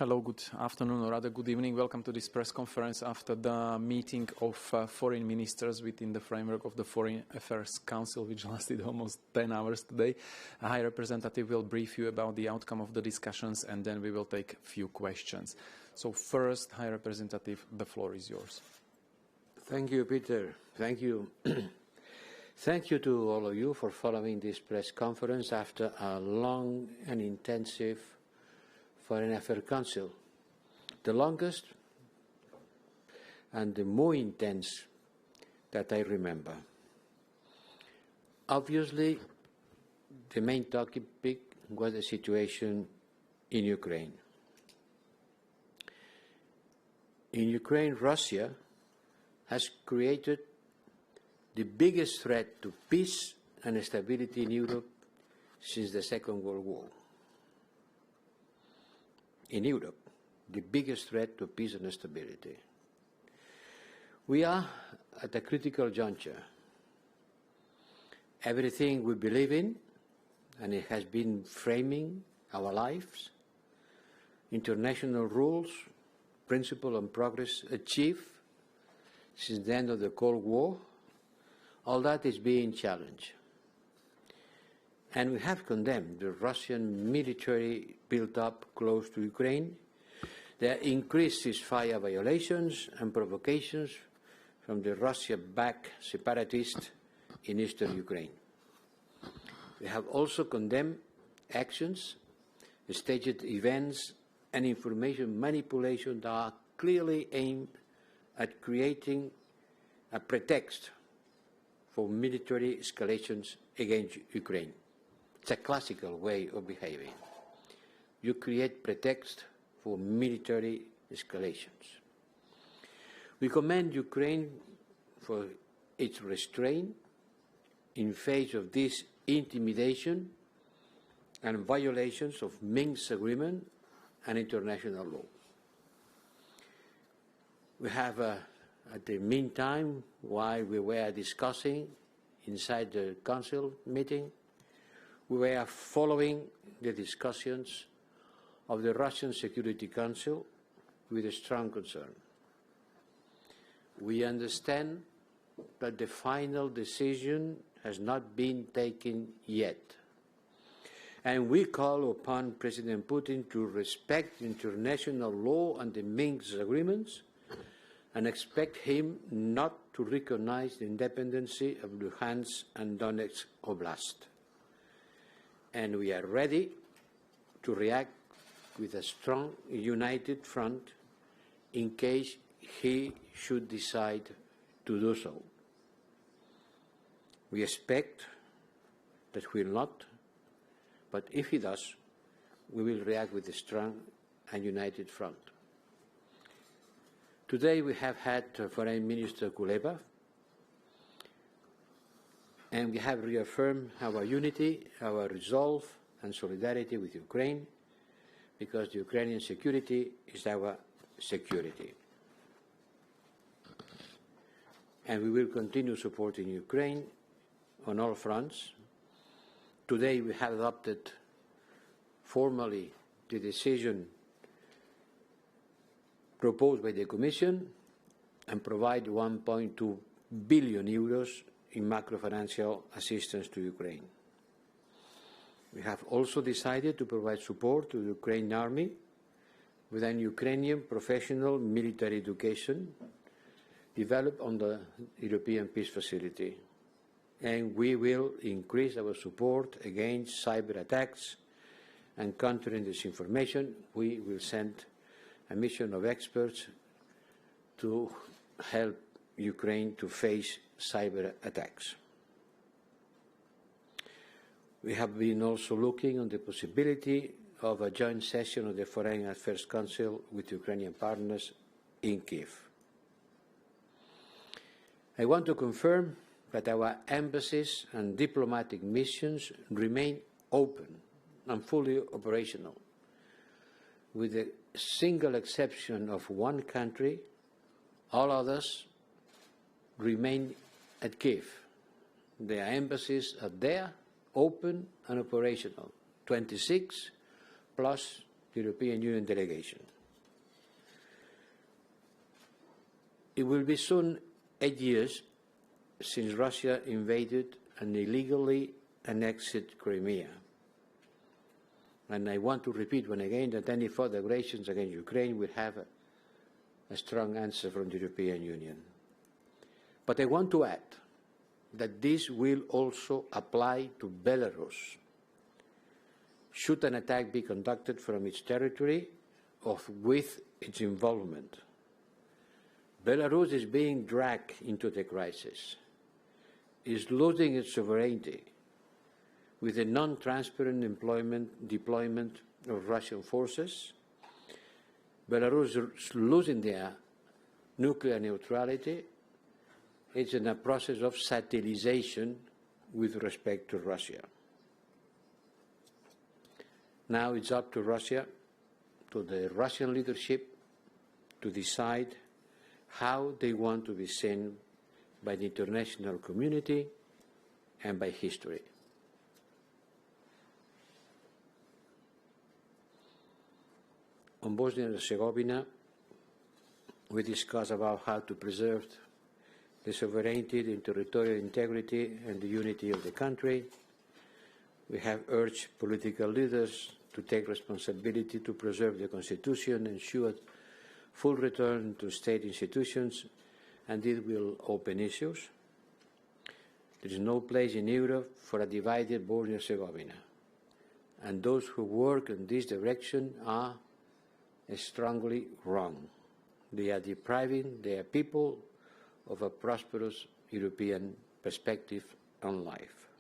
Hello, good afternoon, or rather good evening. Welcome to this press conference after the meeting of foreign ministers within the framework of the Foreign Affairs Council, which lasted almost 10 hours today. A High Representative will brief you about the outcome of the discussions, and then we will take a few questions. So first, High Representative, the floor is yours. Thank you, Peter. Thank you. Thank you to all of you for following this press conference after a long and intensive Foreign Affairs Council, the longest and the more intense that I remember. Obviously, the main topic was the situation in Ukraine. In Ukraine, Russia has created the biggest threat to peace and stability in Europe since the Second World War. In Europe, the biggest threat to peace and stability. We are at a critical juncture. Everything we believe in, and it has been framing our lives, international rules, principle and progress achieved since the end of the Cold War, all that is being challenged. And we have condemned the Russian military build-up close to Ukraine, their increased ceasefire violations and provocations from the Russia-backed separatists in eastern Ukraine. We have also condemned actions, staged events, and information manipulation that are clearly aimed at creating a pretext for military escalations against Ukraine. It's a classical way of behaving. You create pretext for military escalations. We commend Ukraine for its restraint in face of this intimidation and violations of Minsk agreement and international law. We have, at the meantime, while we were discussing inside the Council meeting, we were following the discussions of the Russian Security Council with a strong concern. We understand that the final decision has not been taken yet, and we call upon President Putin to respect international law and the Minsk agreements and expect him not to recognize the independence of Luhansk and Donetsk Oblast. And we are ready to react with a strong, united front in case he should decide to do so. We expect that he will not, but if he does, we will react with a strong and united front. Today we have had Foreign Minister Kuleba, and we have reaffirmed our unity, our resolve and solidarity with Ukraine, because the Ukrainian security is our security. And we will continue supporting Ukraine on all fronts. Today we have adopted formally the decision proposed by the Commission and provide 1.2 billion euros in macro-financial assistance to Ukraine. We have also decided to provide support to the Ukrainian army with an Ukrainian professional military education developed on the European Peace Facility. And we will increase our support against cyber attacks and countering disinformation. We will send a mission of experts to help Ukraine to face cyber attacks. We have been also looking on the possibility of a joint session of the Foreign Affairs Council with Ukrainian partners in Kyiv. I want to confirm that our embassies and diplomatic missions remain open and fully operational, with the single exception of one country. All others remain at Kyiv. Their embassies are there, open and operational, 26 plus the European Union delegation. It will be soon 8 years since Russia invaded and illegally annexed Crimea. And I want to repeat once again that any further aggressions against Ukraine will have a strong answer from the European Union. But I want to add that this will also apply to Belarus. Should an attack be conducted from its territory or with its involvement, Belarus is being dragged into the crisis, is losing its sovereignty with the non-transparent deployment of Russian forces. Belarus is losing their nuclear neutrality. It's in a process of satellisation with respect to Russia. Now it's up to Russia, to the Russian leadership, to decide how they want to be seen by the international community and by history. On Bosnia and Herzegovina, we discussed about how to preserve the sovereignty, the territorial integrity, and the unity of the country. We have urged political leaders to take responsibility to preserve the constitution, ensure full return to state institutions, and this will open issues. There is no place in Europe for a divided Bosnia and Herzegovina, and those who work in this direction are strongly wrong. They are depriving their people of a prosperous European perspective on life.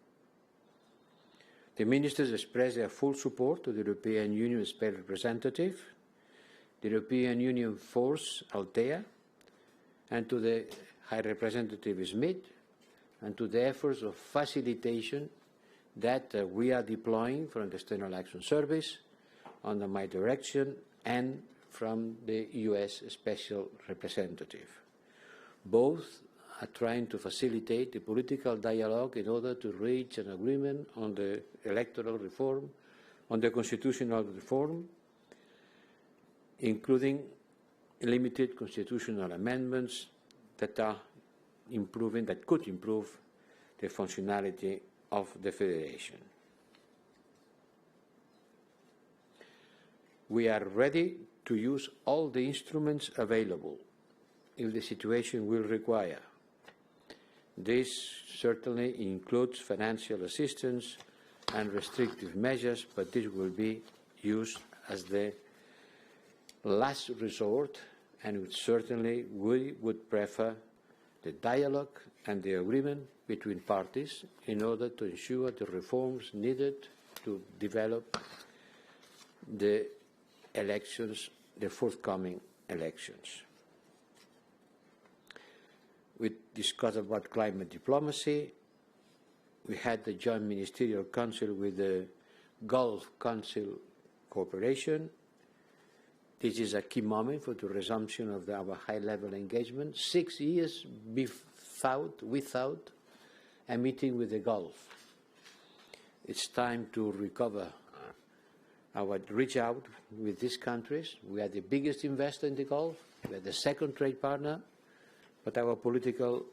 The ministers expressed their full support to the European Union Special Representative, the European Union Force Althea, and to the High Representative Smith, and to the efforts of facilitation that we are deploying from the External Action Service under my direction and from the US Special Representative. Both are trying to facilitate the political dialogue in order to reach an agreement on the electoral reform, on the constitutional reform, including limited constitutional amendments that are improving, that could improve the functionality of the Federation. We are ready to use all the instruments available if the situation will require. This certainly includes financial assistance and restrictive measures, but this will be used as the last resort, and certainly we would prefer the dialogue and the agreement between parties in order to ensure the reforms needed to develop the elections, the forthcoming elections. We discussed about climate diplomacy. We had the Joint Ministerial Council with the Gulf Council cooperation. This is a key moment for the resumption of our high-level engagement. 6 years without a meeting with the Gulf. It's time to recover our reach out with these countries. We are the biggest investor in the Gulf. We are the second trade partner. But our political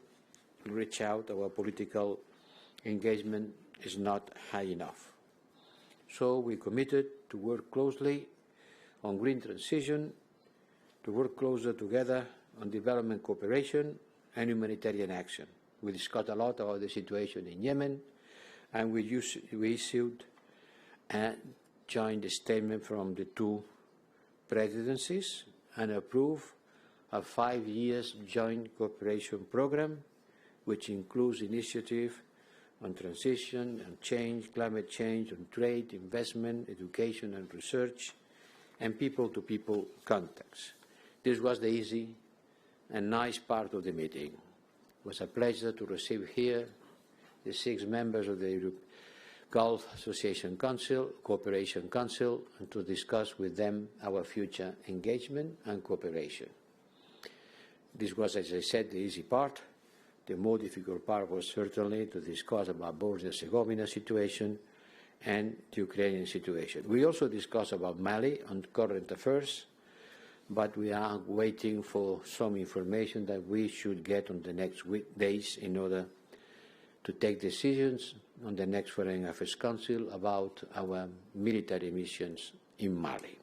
reach out, our political engagement is not high enough. So we committed to work closely on green transition, to work closer together on development cooperation and humanitarian action. We discussed a lot about the situation in Yemen, and we issued a joint statement from the two presidencies and approved a 5-year joint cooperation program, which includes initiative on transition and change, climate change, on trade, investment, education and research, and people-to-people contacts. This was the easy and nice part of the meeting. It was a pleasure to receive here the 6 members of the Gulf Association Council, Cooperation Council, and to discuss with them our future engagement and cooperation. This was, as I said, the easy part. The more difficult part was certainly to discuss about Bosnia and Herzegovina situation and the Ukrainian situation. We also discussed about Mali and current affairs, but we are waiting for some information that we should get on the next days in order to take decisions on the next Foreign Affairs Council about our military missions in Mali.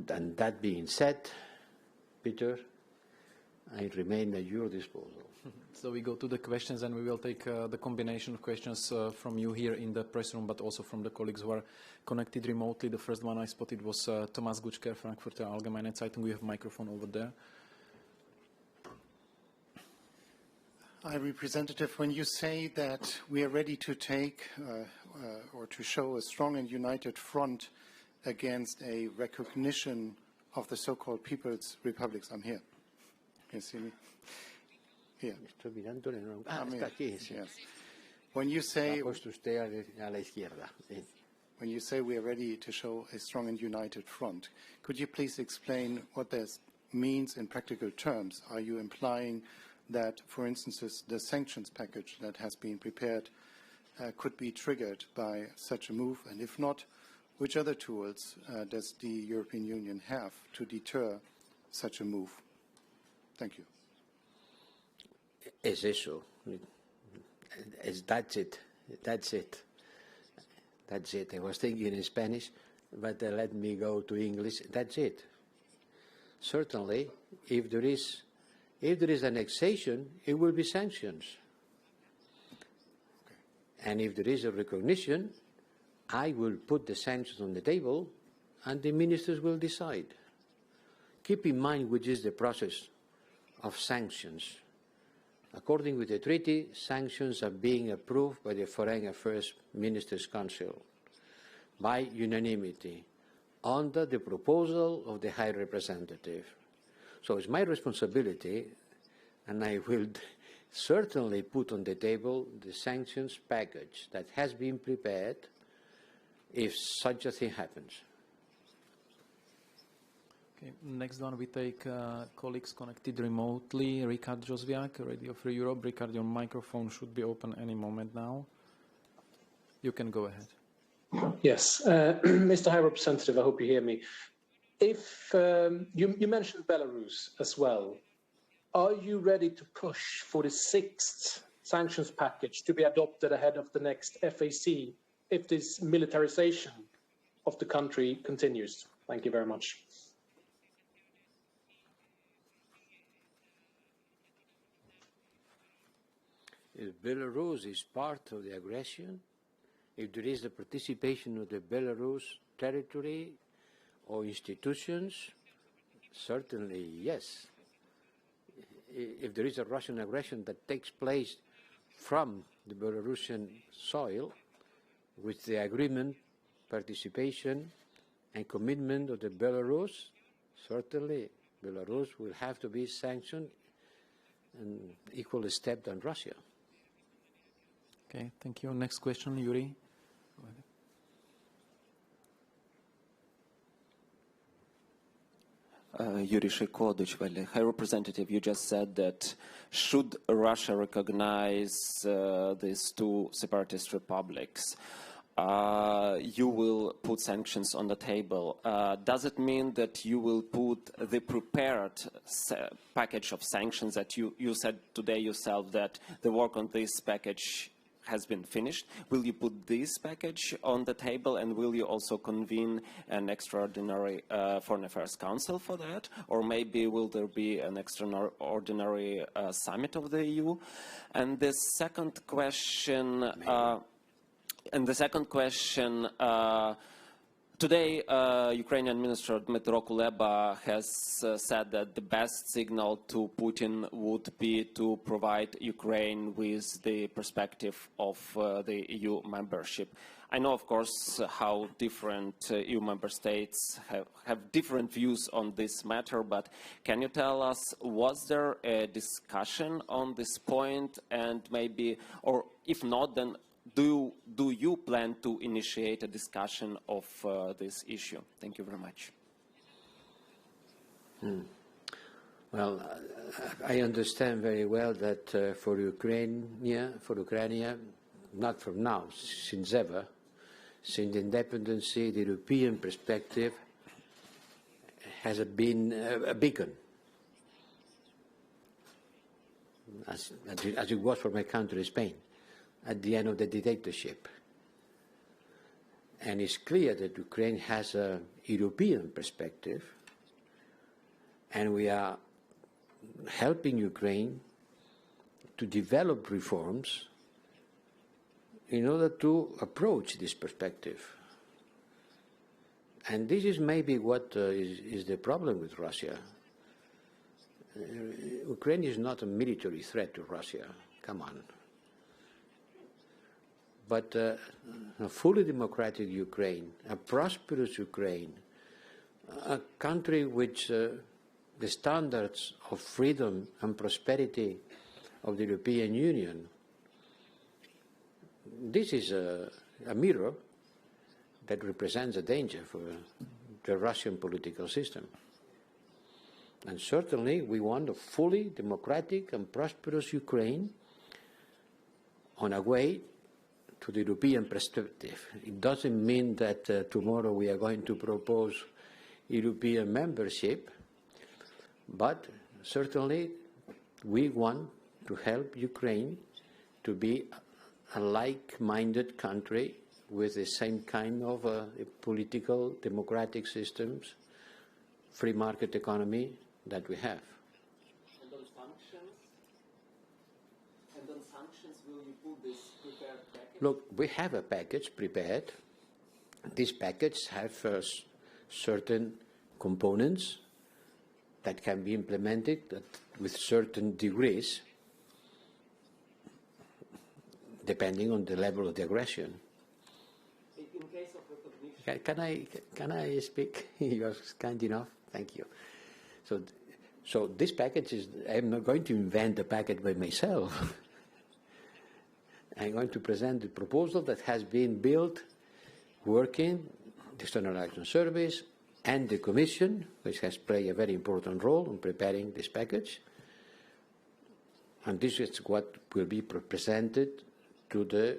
And that being said, Peter, I remain at your disposal. So we go to the questions, and we will take the combination of questions from you here in the press room, but also from the colleagues who are connected remotely. The first one I spotted was Thomas Gutschker, Frankfurter Allgemeine Zeitung. We have a microphone over there. High Representative, when you say that we are ready to take or to show a strong and united front against a recognition of the so-called People's Republics, I'm here. Can you see me? Here. Yes. When you say we are ready to show a strong and united front, could you please explain what this means in practical terms? Are you implying that, for instance, the sanctions package that has been prepared could be triggered by such a move? And if not, which other tools does the European Union have to deter such a move? Thank you. Es eso. That's it. That's it. That's it. I was thinking in Spanish, but let me go to English. That's it. Certainly, if there is annexation, it will be sanctions. Okay. And if there is a recognition, I will put the sanctions on the table, and the ministers will decide. Keep in mind which is the process of sanctions. According with the treaty, sanctions are being approved by the Foreign Affairs Ministers' Council by unanimity under the proposal of the High Representative. So it's my responsibility, and I will certainly put on the table the sanctions package that has been prepared if such a thing happens. Okay, next one we take colleagues connected remotely. Richard Josviak, Radio Free Europe. Richard, your microphone should be open any moment now. You can go ahead. Yes, Mr. High Representative, I hope you hear me. If you mentioned Belarus as well, are you ready to push for the 6th sanctions package to be adopted ahead of the next FAC if this militarization of the country continues? Thank you very much. If Belarus is part of the aggression, if there is the participation of the Belarus territory or institutions, certainly yes. If there is a Russian aggression that takes place from the Belarusian soil, with the agreement, participation, and commitment of the Belarus, certainly Belarus will have to be sanctioned in equal step than Russia. Okay, thank you. Next question, Yuri. Go ahead. Yuri Shiko, Deutsche Welle. High Representative, you just said that should Russia recognize these two separatist republics, you will put sanctions on the table. Does it mean that you will put the prepared package of sanctions that you said today yourself that the work on this package has been finished? Will you put this package on the table, and will you also convene an extraordinary Foreign Affairs Council for that? Or maybe will there be an extraordinary summit of the EU? And the second question, today, Ukrainian Minister Dmytro Kuleba has said that the best signal to Putin would be to provide Ukraine with the perspective of the EU membership. I know, of course, how different EU member states have different views on this matter, but can you tell us, was there a discussion on this point, and maybe, or if not, then do you plan to initiate a discussion of this issue? Thank you very much. Well, I understand very well that for Ukraine, not from now, since ever, since independence, the European perspective has been a beacon, as it was for my country, Spain, at the end of the dictatorship. And it's clear that Ukraine has a European perspective, and we are helping Ukraine to develop reforms in order to approach this perspective. And this is maybe what is the problem with Russia. Ukraine is not a military threat to Russia, come on. But a fully democratic Ukraine, a prosperous Ukraine, a country which the standards of freedom and prosperity of the European Union, this is a mirror that represents a danger for the Russian political system. And certainly we want a fully democratic and prosperous Ukraine on a way to the European perspective. It doesn't mean that tomorrow we are going to propose European membership, but certainly we want to help Ukraine to be a like-minded country with the same kind of political, democratic systems, free market economy that we have. And on sanctions, will you put this prepared package? Look, we have a package prepared. This package has certain components that can be implemented with certain degrees, depending on the level of the aggression. In case of recognition. Can I speak? You are kind enough. Thank you. So this package is, I'm not going to invent the package by myself. I'm going to present the proposal that has been built, working, the External Action Service and the Commission, which has played a very important role in preparing this package. And this is what will be presented to the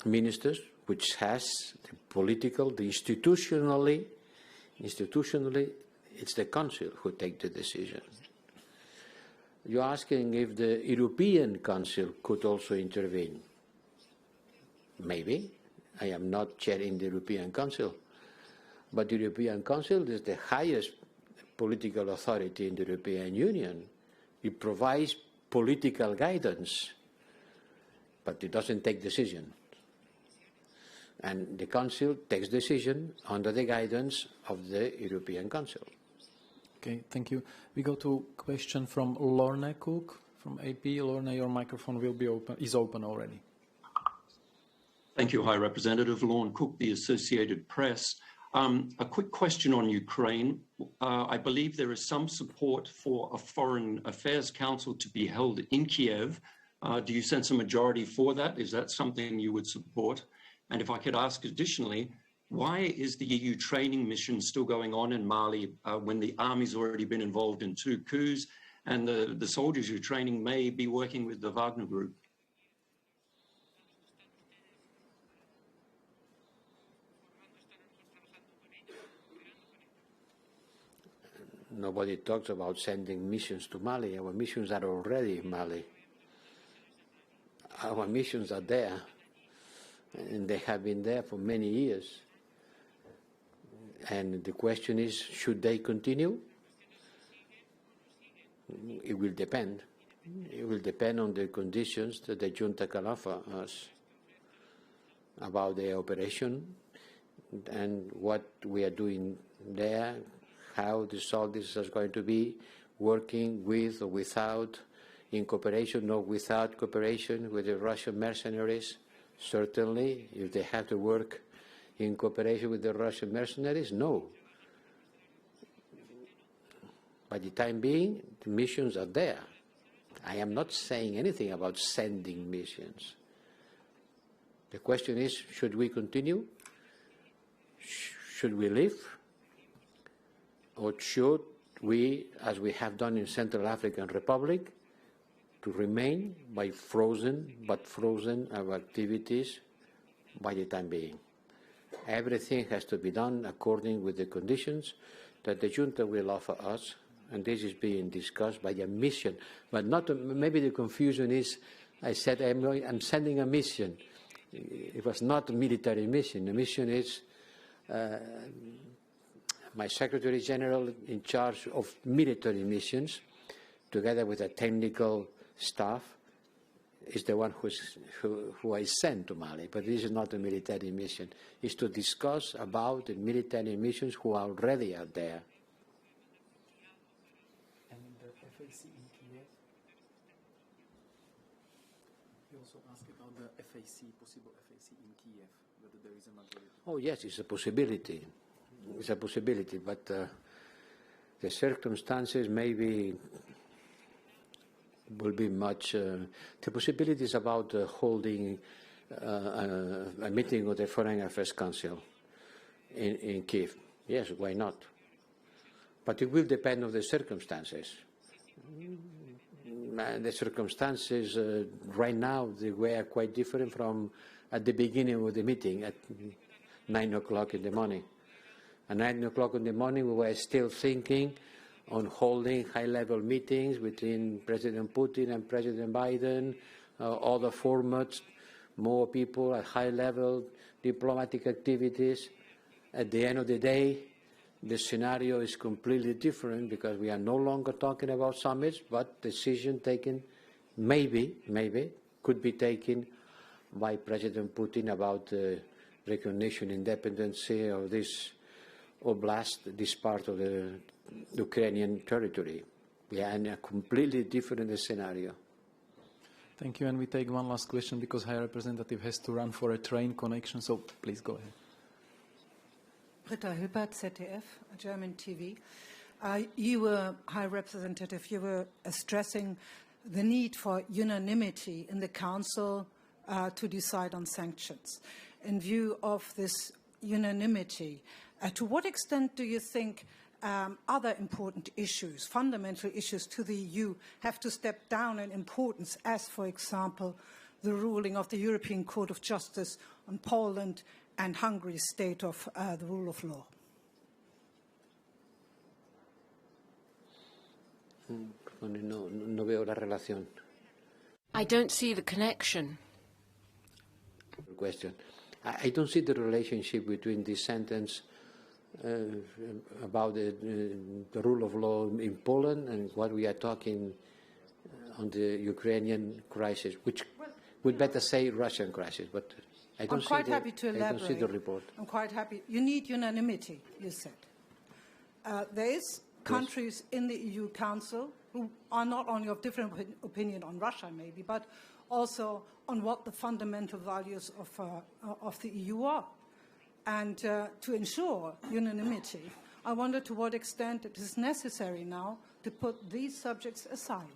ministers, which has the political, the institutionally, it's the Council who takes the decision. You're asking if the European Council could also intervene. Maybe. I am not chairing the European Council. But the European Council is the highest political authority in the European Union. It provides political guidance, but it doesn't take decisions. And the Council takes decision under the guidance of the European Council. Okay, thank you. We go to a question from Lorna Cook from AP. Lorna, your microphone will be is open already. Thank you, High Representative. Lorne Cook, the Associated Press. A quick question on Ukraine. I believe there is some support for a Foreign Affairs Council to be held in Kiev. Do you sense a majority for that? Is that something you would support? And if I could ask additionally, why is the EU training mission still going on in Mali when the army's already been involved in 2 coups and the soldiers you're training may be working with the Wagner Group? Nobody talks about sending missions to Mali. Our missions are already in Mali. Our missions are there, and they have been there for many years. And the question is, should they continue? It will depend. It will depend on the conditions that the junta can offer us about the operation and what we are doing there, how the soldiers are going to be working with or without, in cooperation or without cooperation with the Russian mercenaries. Certainly, if they have to work in cooperation with the Russian mercenaries, no. By the time being, the missions are there. I am not saying anything about sending missions. The question is, should we continue? Should we leave? Or should we, as we have done in Central African Republic, to remain by frozen our activities by the time being. Everything has to be done according with the conditions that the junta will offer us, and this is being discussed by a mission. But not maybe the confusion is, I said I'm sending a mission. It was not a military mission. The mission is my Secretary General in charge of military missions, together with a technical staff, is the one who I sent to Mali. But this is not a military mission. It's to discuss about the military missions who are already out there. And the FAC in Kiev? You also asked about the FAC, possible FAC in Kiev, whether there is a majority. Oh, yes, it's a possibility. It's a possibility, but the circumstances maybe will be much. The possibilities about holding a meeting of the Foreign Affairs Council in Kiev. Yes, why not? But it will depend on the circumstances. The circumstances right now, they were quite different from at the beginning of the meeting at 9 o'clock in the morning. At 9 o'clock in the morning, we were still thinking on holding high-level meetings between President Putin and President Biden, other formats, more people at high-level diplomatic activities. At the end of the day, the scenario is completely different because we are no longer talking about summits, but decision taken, maybe, could be taken by President Putin about recognition, independence of this oblast, this part of the Ukrainian territory. We are in a completely different scenario. Thank you, and we take one last question because High Representative has to run for a train connection, so please go ahead. Britta Hilbert, ZDF, German TV. You were, High Representative, you were stressing the need for unanimity in the Council to decide on sanctions. In view of this unanimity, to what extent do you think other important issues, fundamental issues to the EU, have to step down in importance, as, for example, the ruling of the European Court of Justice on Poland and Hungary's state of the rule of law? No veo la relación. I don't see the connection. Question. I don't see the relationship between this sentence about the rule of law in Poland and what we are talking on the Ukrainian crisis, which would better say Russian crisis, but I don't I'm quite happy to elaborate. I don't see the report. I'm quite happy. You need unanimity, you said. There is countries in the EU Council who are not only of different opinion on Russia, maybe, but also on what the fundamental values of the EU are. And to ensure unanimity, I wonder to what extent it is necessary now to put these subjects aside.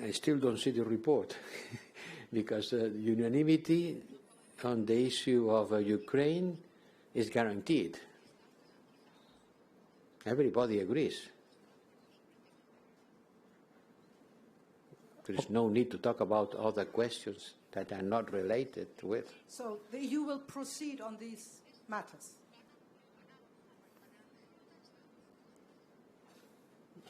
I still don't see the report because unanimity on the issue of Ukraine is guaranteed. Everybody agrees. There is no need to talk about other questions that are not related with. So the EU will proceed on these matters?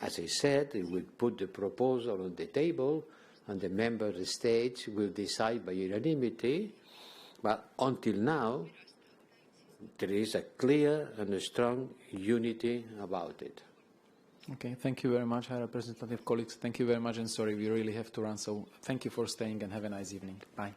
As I said, it will put the proposal on the table and the member states will decide by unanimity. But until now, there is a clear and a strong unity about it. Okay, thank you very much, High Representative. Colleagues, thank you very much, and sorry, we really have to run, so thank you for staying and have a nice evening. Bye.